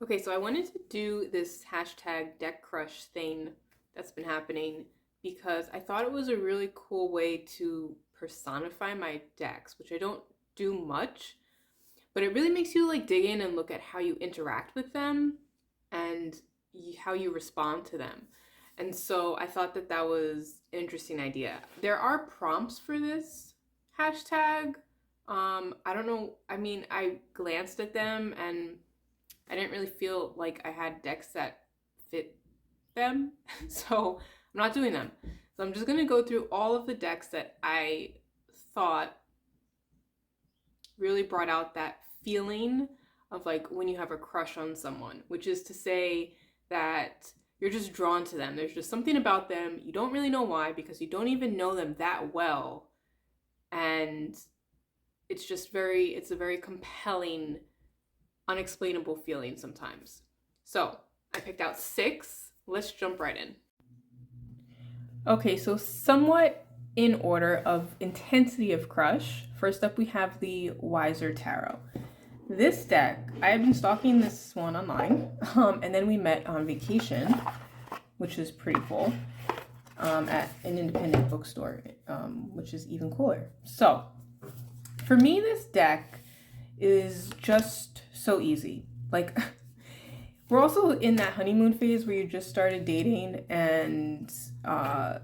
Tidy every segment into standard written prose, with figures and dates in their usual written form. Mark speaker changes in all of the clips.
Speaker 1: Okay, so I wanted to do this hashtag deck crush thing that's been happening because I thought it was a really cool way to personify my decks, which I don't do much, but it really makes you like dig in and look at how you interact with them and how you respond to them. And so I thought that that was an interesting idea. There are prompts for this hashtag. I don't know. I mean, I glanced at them and I didn't really feel like I had decks that fit them. So I'm not doing them. So I'm just going to go through all of the decks that I thought really brought out that feeling of like when you have a crush on someone, which is to say that you're just drawn to them. There's just something about them. You don't really know why because you don't even know them that well. And it's a very compelling unexplainable feeling sometimes. So I picked out six. Let's jump right in. Okay, so somewhat in order of intensity of crush, first up we have the Wiser Tarot. This deck, I have been stalking this one online, and then we met on vacation, which is pretty cool, at an independent bookstore, which is even cooler. So, for me, this deck is just so easy. Like, we're also in that honeymoon phase where you just started dating and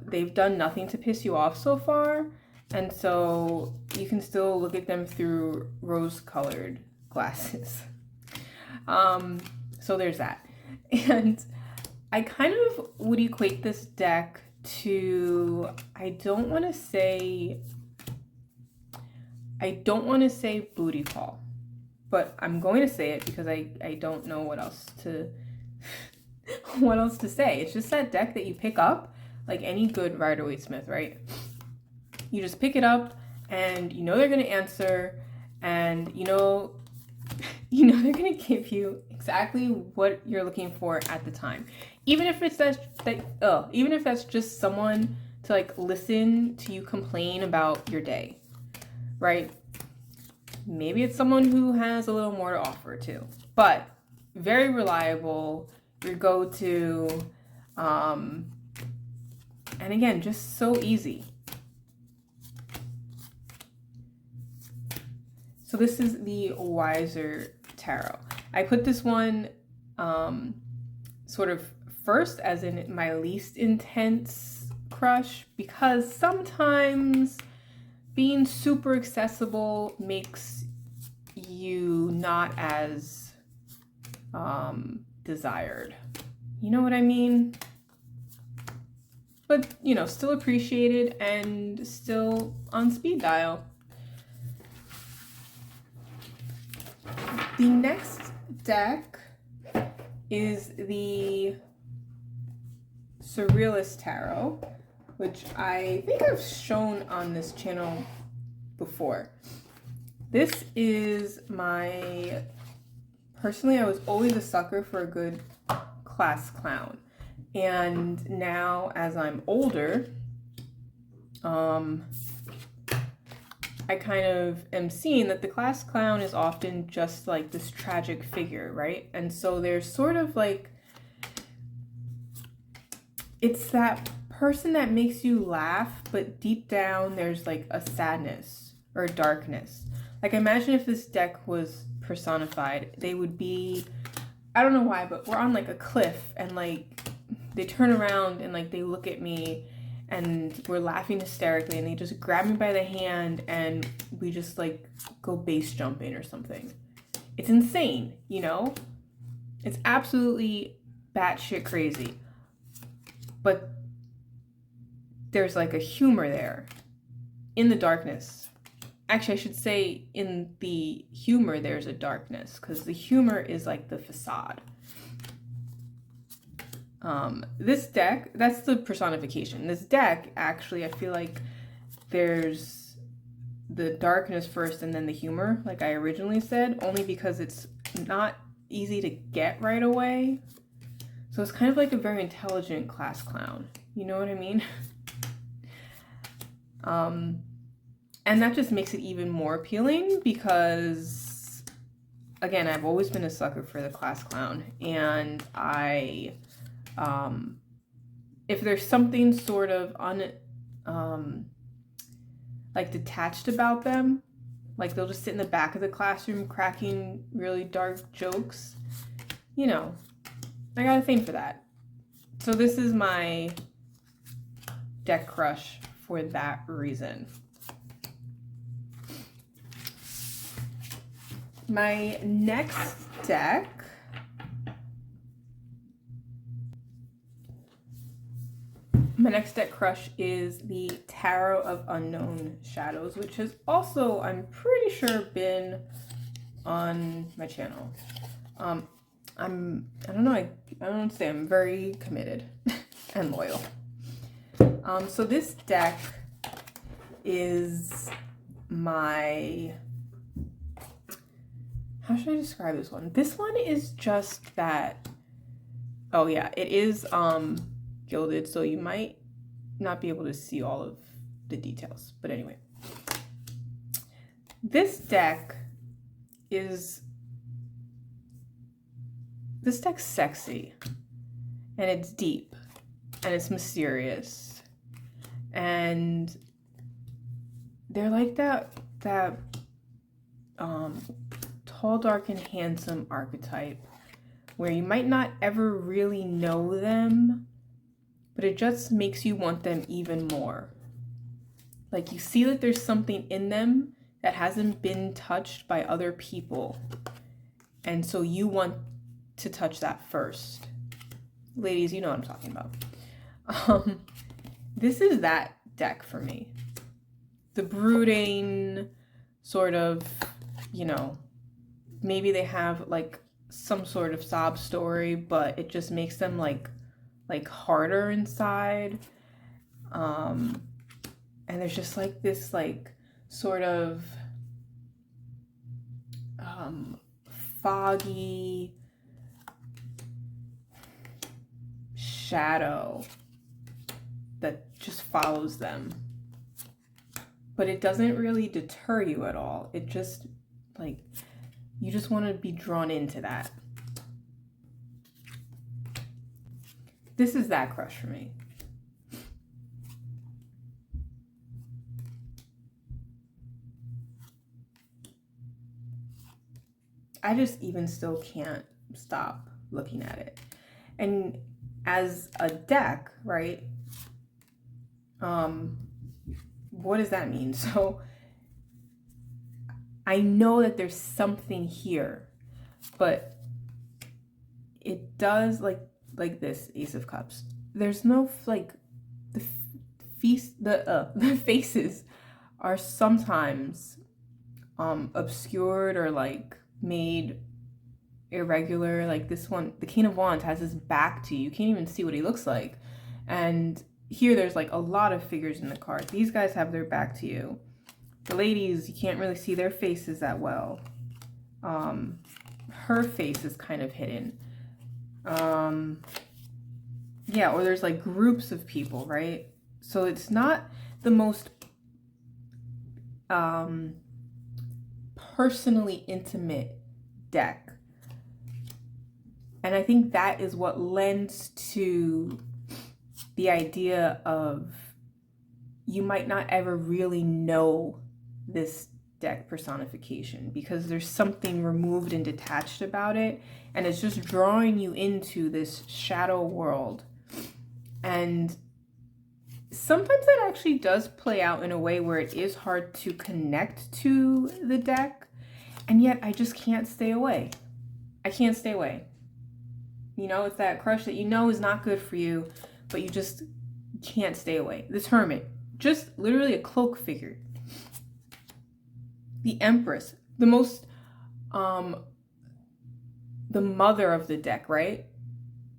Speaker 1: they've done nothing to piss you off so far. And so you can still look at them through rose-colored glasses. So there's that. And I kind of would equate this deck to, I don't want to say booty call, but I'm going to say it because I don't know what else to say. It's just that deck that you pick up like any good Rider-Waite-Smith, right? You just pick it up and you know they're going to answer, and you know they're going to give you exactly what you're looking for at the time. Even if that's just someone to like listen to you complain about your day, right? Maybe it's someone who has a little more to offer too, but very reliable, your go-to, and again, just so easy. So this is the Wiser Tarot. I put this one sort of first as in my least intense crush because sometimes being super accessible makes you not as desired. You know what I mean? But, still appreciated and still on speed dial. The next deck is the Surrealist Tarot, which I think I've shown on this channel before. This is personally, I was always a sucker for a good class clown. And now as I'm older, I kind of am seeing that the class clown is often just like this tragic figure, right? And so there's sort of like, it's that person that makes you laugh, but deep down there's like a sadness or a darkness. Like, imagine if this deck was personified, they would be, I don't know why, but we're on like a cliff and like they turn around and like they look at me and we're laughing hysterically and they just grab me by the hand and we just like go base jumping or something. It's insane, It's absolutely batshit crazy. But there's like a humor there in the darkness. Actually, I should say in the humor there's a darkness because the humor is like the facade. This deck, that's the personification. This deck, actually, I feel like there's the darkness first and then the humor, like I originally said, only because it's not easy to get right away. So it's kind of like a very intelligent class clown. You know what I mean? And that just makes it even more appealing because again, I've always been a sucker for the class clown, and if there's something sort of like detached about them, like they'll just sit in the back of the classroom cracking really dark jokes, you know, I got a thing for that. So this is my deck crush for that reason. My next deck crush is the Tarot of Unknown Shadows, which has also, I'm pretty sure, been on my channel. I don't know, say I'm very committed and loyal. So this deck is my, how should I describe this one? This one is just that, oh yeah, it is gilded, so you might not be able to see all of the details. But anyway, this deck's sexy, and it's deep, and it's mysterious, and they're like that tall, dark, and handsome archetype where you might not ever really know them, but it just makes you want them even more. Like you see that there's something in them that hasn't been touched by other people, and so you want to touch that first. Ladies, you know what I'm talking about. This is that deck for me. The brooding sort of, you know, maybe they have like some sort of sob story, but it just makes them like harder inside. And there's just like this like sort of foggy shadow that just follows them, but it doesn't really deter you at all. It just like, you just want to be drawn into that. This is that crush for me. I just even still can't stop looking at it. And as a deck, right? What does that mean? So I know that there's something here, but it does like this Ace of Cups. There's no like the faces are sometimes obscured or like made irregular. Like this one, the King of Wands has his back to you. You can't even see what he looks like. And here there's like a lot of figures in the card. These guys have their back to you. The ladies, you can't really see their faces that well. Her face is kind of hidden. Yeah, or there's like groups of people, right? So it's not the most personally intimate deck. And I think that is what lends to the idea of you might not ever really know this deck personification because there's something removed and detached about it, and it's just drawing you into this shadow world. And sometimes that actually does play out in a way where it is hard to connect to the deck, and yet I just can't stay away. I can't stay away. You know, it's that crush that you know is not good for you, but you just can't stay away. This Hermit, just literally a cloak figure. The Empress, the most, the mother of the deck, right?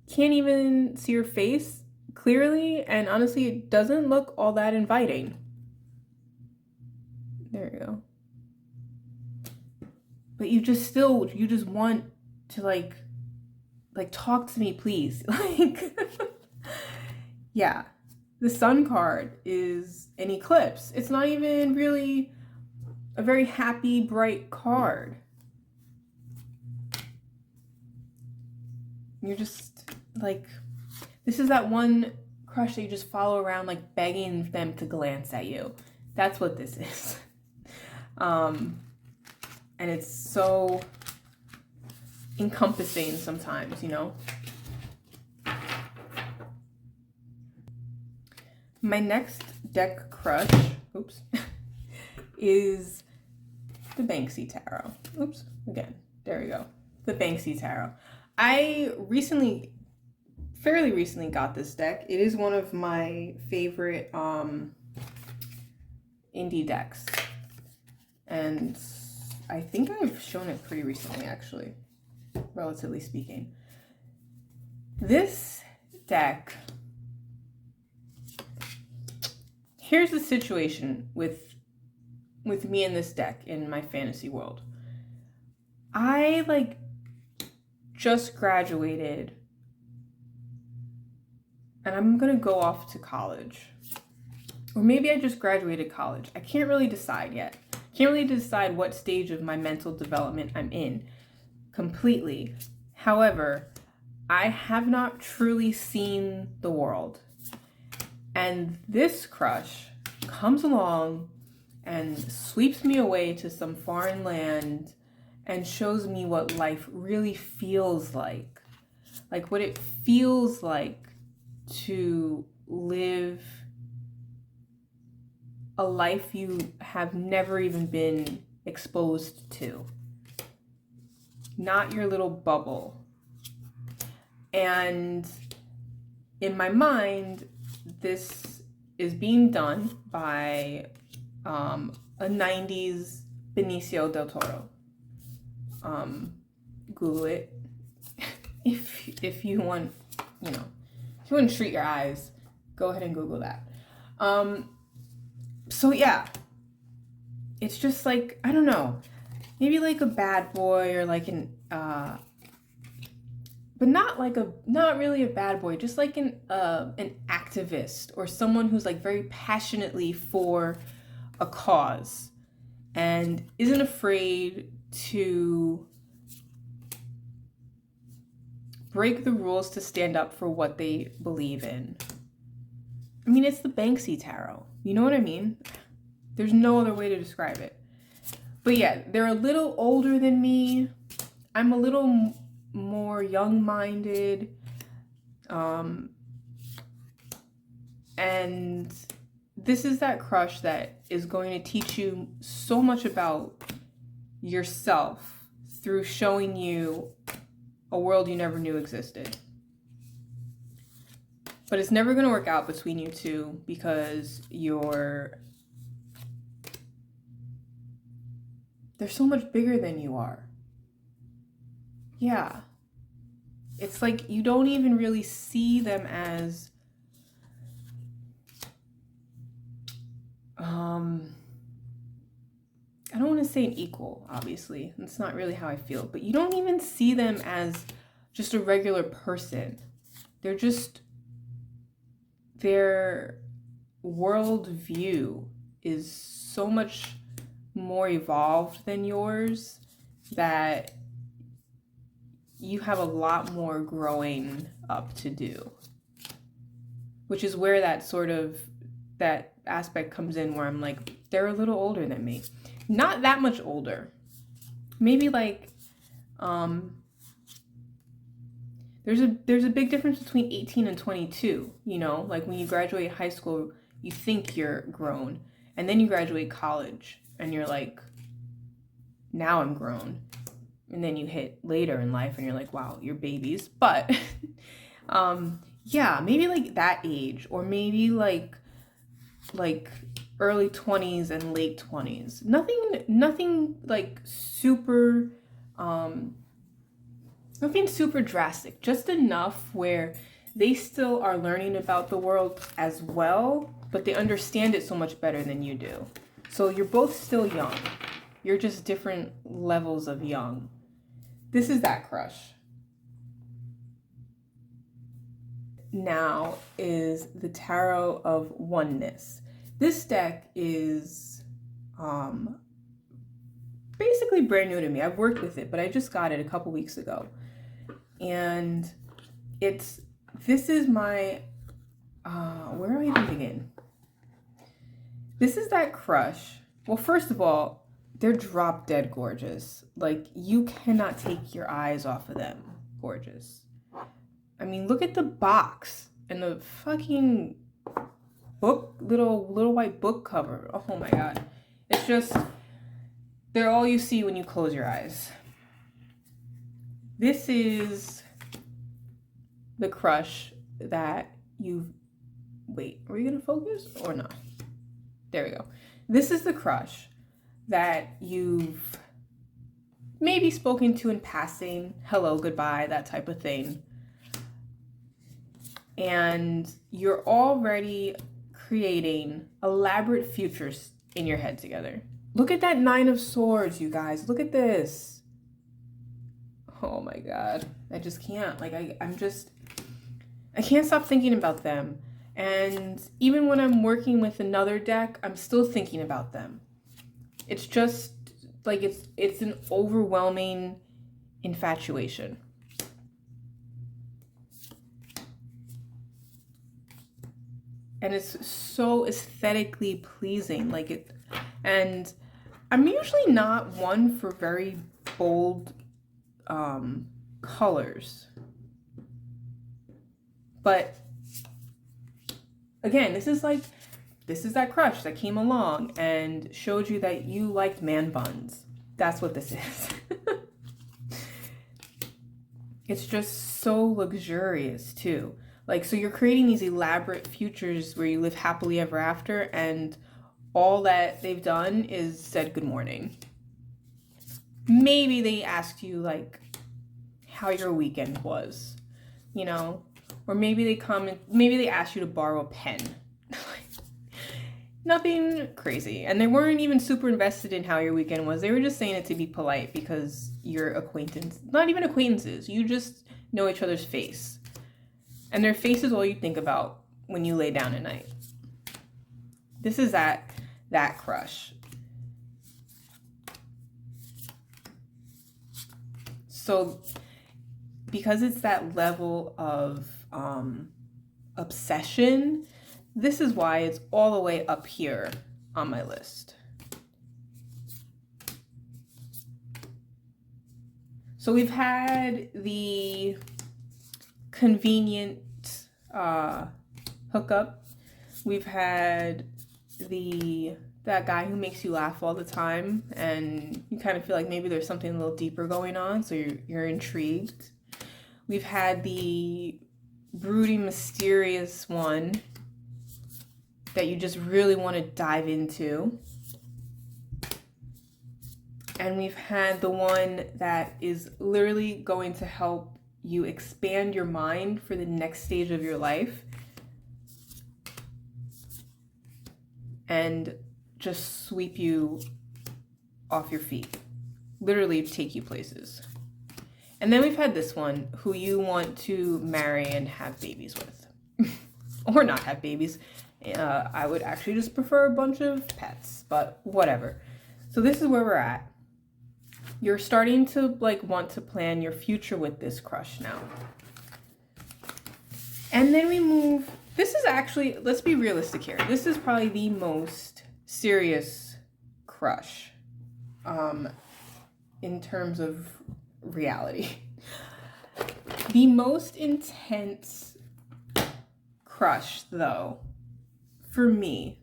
Speaker 1: Can't even see her face clearly, and honestly, it doesn't look all that inviting. There you go. But you just want to like talk to me, please. Like, yeah. The Sun card is an eclipse. It's not even really a very happy, bright card. you're just like, this is that one crush that you just follow around like begging them to glance at you. That's what this is. And it's so encompassing sometimes, you know? My next deck crush, is the Banksy Tarot. Again, there we go. The Banksy Tarot. I fairly recently got this deck. It is one of my favorite indie decks. And I think I've shown it pretty recently, actually, relatively speaking. This deck, here's the situation with me and this deck in my fantasy world. I like just graduated and I'm gonna go off to college. Or maybe I just graduated college. I can't really decide yet. Can't really decide what stage of my mental development I'm in completely. However, I have not truly seen the world. And this crush comes along and sweeps me away to some foreign land and shows me what life really feels like. Like what it feels like to live a life you have never even been exposed to. Not your little bubble. And in my mind, this is being done by a 90s Benicio del Toro. Google it if you want, you know, if you want to treat your eyes, go ahead and Google that. So yeah, it's just like, I don't know, maybe like a bad boy or like an but not really a bad boy, just like an activist or someone who's like very passionately for a cause and isn't afraid to break the rules to stand up for what they believe in. I mean, it's the Banksy Tarot. You know what I mean? There's no other way to describe it. But yeah, they're a little older than me. I'm a little more young-minded. And this is that crush that is going to teach you so much about yourself through showing you a world you never knew existed. But it's never going to work out between you two because they're so much bigger than you are. Yeah. It's like you don't even really see them as I don't want to say an equal, obviously. That's not really how I feel. But you don't even see them as just a regular person. Their worldview is so much more evolved than yours that you have a lot more growing up to do. Which is where that aspect comes in where I'm like, they're a little older than me. Not that much older. Maybe like, there's a big difference between 18 and 22, you know? Like when you graduate high school, you think you're grown. And then you graduate college and you're like, now I'm grown. And then you hit later in life and you're like, wow, you're babies. But, yeah, maybe like that age, or maybe like early 20s and late 20s. Nothing like super, nothing super drastic. Just enough where they still are learning about the world as well, but they understand it so much better than you do. So you're both still young. You're just different levels of young. This is that crush. Now is the Tarot of Oneness. This deck is basically brand new to me. I've worked with it, but I just got it a couple weeks ago. And this is my, where do I even begin? This is that crush. Well, first of all, they're drop dead gorgeous. Like, you cannot take your eyes off of them. Gorgeous. I mean, look at the box and the fucking book, little white book cover. Oh my God. It's just, they're all you see when you close your eyes. This is the crush that you've, wait, are we gonna focus or not? There we go. This is the crush that you've maybe spoken to in passing, hello, goodbye, that type of thing. And you're already creating elaborate futures in your head together. Look at that 9 of Swords, you guys. Look at this. Oh my God. I just can't. Like, I can't stop thinking about them. And even when I'm working with another deck, I'm still thinking about them. It's just like it's an overwhelming infatuation. And it's so aesthetically pleasing. Like it, and I'm usually not one for very bold colors. But again, this is that crush that came along and showed you that you liked man buns. That's what this is. It's just so luxurious too. Like, so you're creating these elaborate futures where you live happily ever after, and all that they've done is said good morning. Maybe they asked you like how your weekend was, you know, or maybe they asked you to borrow a pen. Nothing crazy. And they weren't even super invested in how your weekend was. They were just saying it to be polite because you're not even acquaintances. You just know each other's face. And their face is all you think about when you lay down at night. This is that crush. So because it's that level of obsession, this is why it's all the way up here on my list. So we've had the convenient hookup. We've had that guy who makes you laugh all the time, and you kind of feel like maybe there's something a little deeper going on, so you're intrigued. We've had the brooding, mysterious one that you just really want to dive into. And we've had the one that is literally going to help you expand your mind for the next stage of your life and just sweep you off your feet, literally take you places. And then we've had this one who you want to marry and have babies with. Or not have babies. I would actually just prefer a bunch of pets, but whatever. So this is where we're at. You're starting to like want to plan your future with this crush now. And then we move, this is actually, let's be realistic here. This is probably the most serious crush in terms of reality. The most intense crush, though, for me,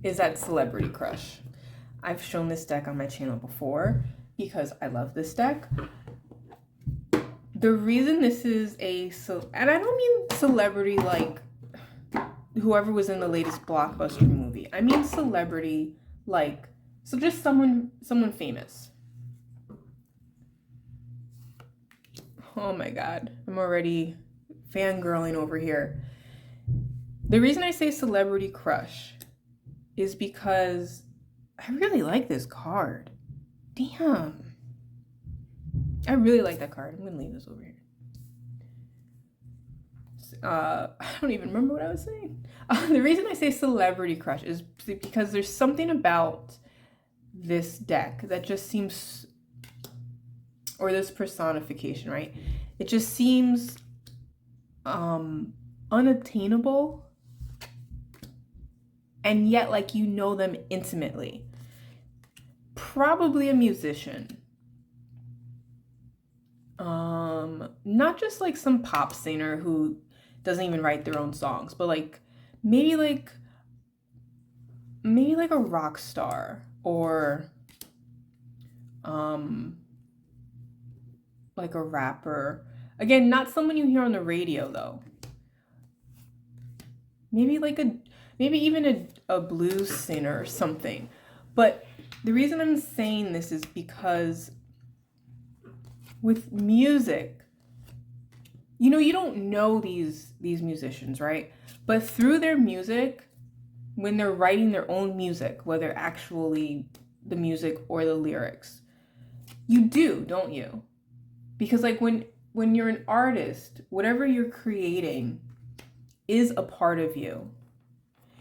Speaker 1: is that celebrity crush. I've shown this deck on my channel before because I love this deck. The reason this is and I don't mean celebrity like whoever was in the latest blockbuster movie. I mean celebrity like, so just someone famous. Oh my God, I'm already fangirling over here. The reason I say celebrity crush is because I really like this card. Damn. I really like that card. I'm going to leave this over here. I don't even remember what I was saying. The reason I say celebrity crush is because there's something about this deck that just seems, or this personification, right? It just seems unattainable, and yet like you know them intimately. Probably a musician. Not just like some pop singer who doesn't even write their own songs, but like maybe like a rock star, or like a rapper. Again, not someone you hear on the radio though. Maybe even a blues singer or something. But the reason I'm saying this is because with music, you know, you don't know these musicians, right? But through their music, when they're writing their own music, whether actually the music or the lyrics, you do, don't you? Because like when you're an artist, whatever you're creating is a part of you.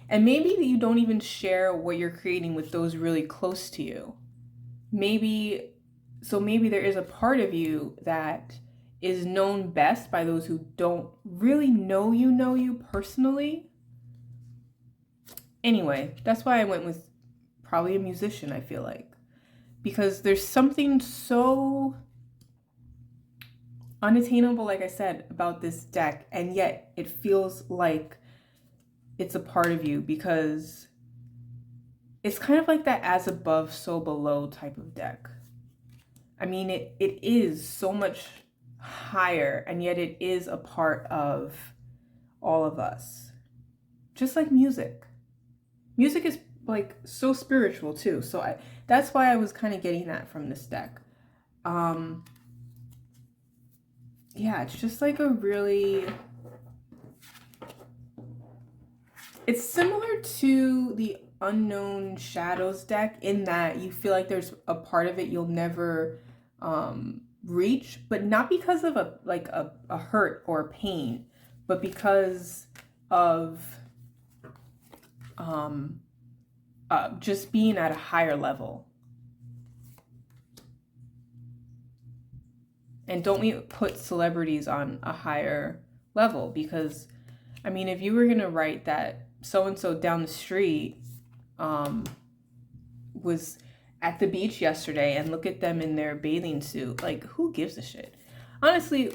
Speaker 1: And maybe you don't even share what you're creating with those really close to you. Maybe there is a part of you that is known best by those who don't really know you personally. Anyway, that's why I went with probably a musician, I feel like. Because there's something so unattainable, like I said, about this deck, and yet it feels like it's a part of you, because it's kind of like that as above, so below type of deck. I mean, it is so much higher, and yet it is a part of all of us. Just like music. Music is like so spiritual too. So that's why I was kind of getting that from this deck. Yeah, it's just like it's similar to the Unknown Shadows deck in that you feel like there's a part of it you'll never reach, but not because of a hurt or a pain, but because of just being at a higher level. And don't we put celebrities on a higher level? Because, I mean, if you were going to write that so-and-so down the street was at the beach yesterday and look at them in their bathing suit, like, who gives a shit? Honestly,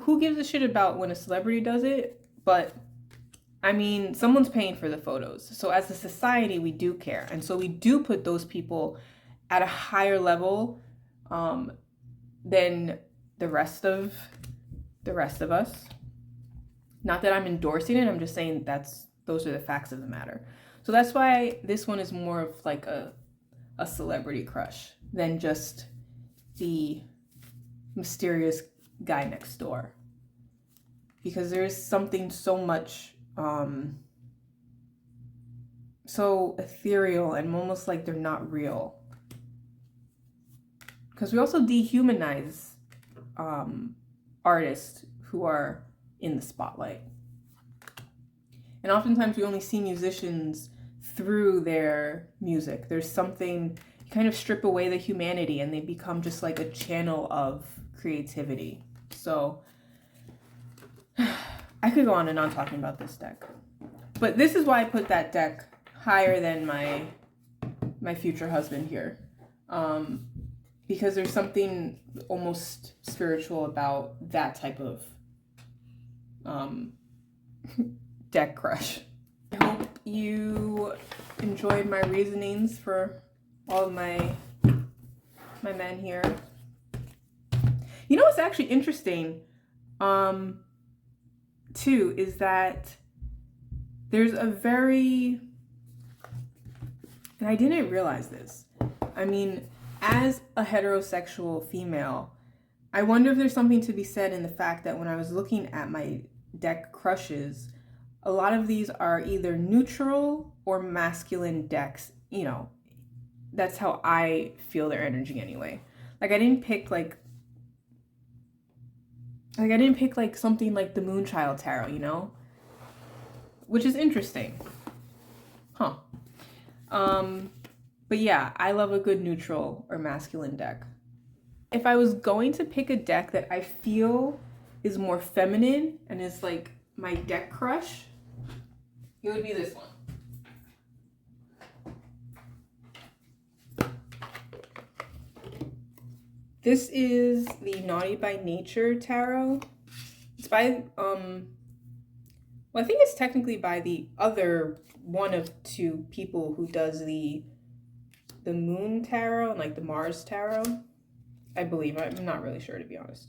Speaker 1: who gives a shit about when a celebrity does it? But, I mean, someone's paying for the photos. So as a society, we do care. And so we do put those people at a higher level than the rest of us. Not that I'm endorsing it, I'm just saying those are the facts of the matter. So that's why this one is more of like a celebrity crush than just the mysterious guy next door. Because there's something so much so ethereal and almost like they're not real. Because we also dehumanize artists who are in the spotlight. And oftentimes we only see musicians through their music. There's something, you kind of strip away the humanity and they become just like a channel of creativity. So I could go on and on talking about this deck. But this is why I put that deck higher than my future husband here. Because there's something almost spiritual about that type of deck crush. I hope you enjoyed my reasonings for all of my men here. You know what's actually interesting, too, is that there's a very, and I didn't realize this. I mean, as a heterosexual female, I wonder if there's something to be said in the fact that when I was looking at my deck crushes, a lot of these are either neutral or masculine decks. You know, that's how I feel their energy anyway. Like I didn't pick something like the Moonchild Tarot, you know? Which is interesting. Huh. But yeah, I love a good neutral or masculine deck. If I was going to pick a deck that I feel is more feminine and is like my deck crush, it would be this one. This is the Naughty by Nature Tarot. It's by, well, I think it's technically by the other one of two people who does the Moon Tarot and like the Mars Tarot. I believe. I'm not really sure, to be honest.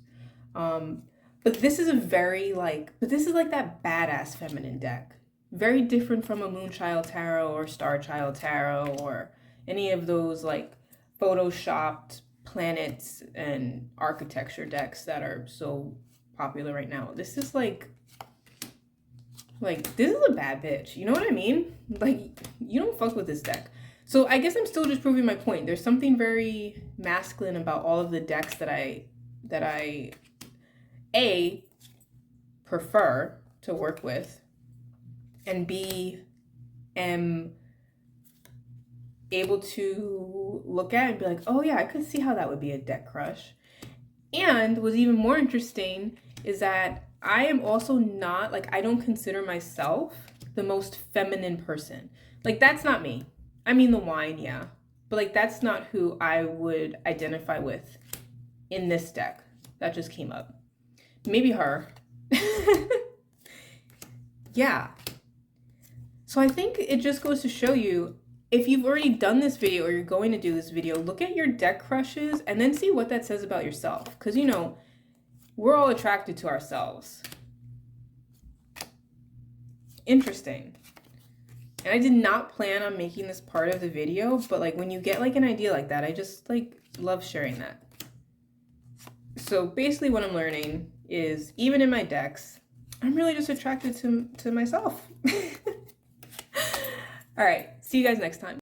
Speaker 1: But this is a very but this is like that badass feminine deck. Very different from a Moonchild Tarot or Star Child Tarot or any of those like photoshopped planets and architecture decks that are so popular right now. This is like this is a bad bitch. You know what I mean? Like, you don't fuck with this deck. So I guess I'm still just proving my point. There's something very masculine about all of the decks that I A, prefer to work with, and B, am able to look at and be like, oh yeah, I could see how that would be a deck crush. And what's even more interesting is that I am also not, like, I don't consider myself the most feminine person. Like, that's not me. I mean, the wine, yeah. But, like, that's not who I would identify with in this deck. That just came up. Maybe her. Yeah. So I think it just goes to show you, if you've already done this video or you're going to do this video, look at your deck crushes and then see what that says about yourself. Because, you know, we're all attracted to ourselves. Interesting. And I did not plan on making this part of the video, but like when you get like an idea like that, I just like love sharing that. So basically what I'm learning is, even in my decks, I'm really just attracted to myself. All right, see you guys next time.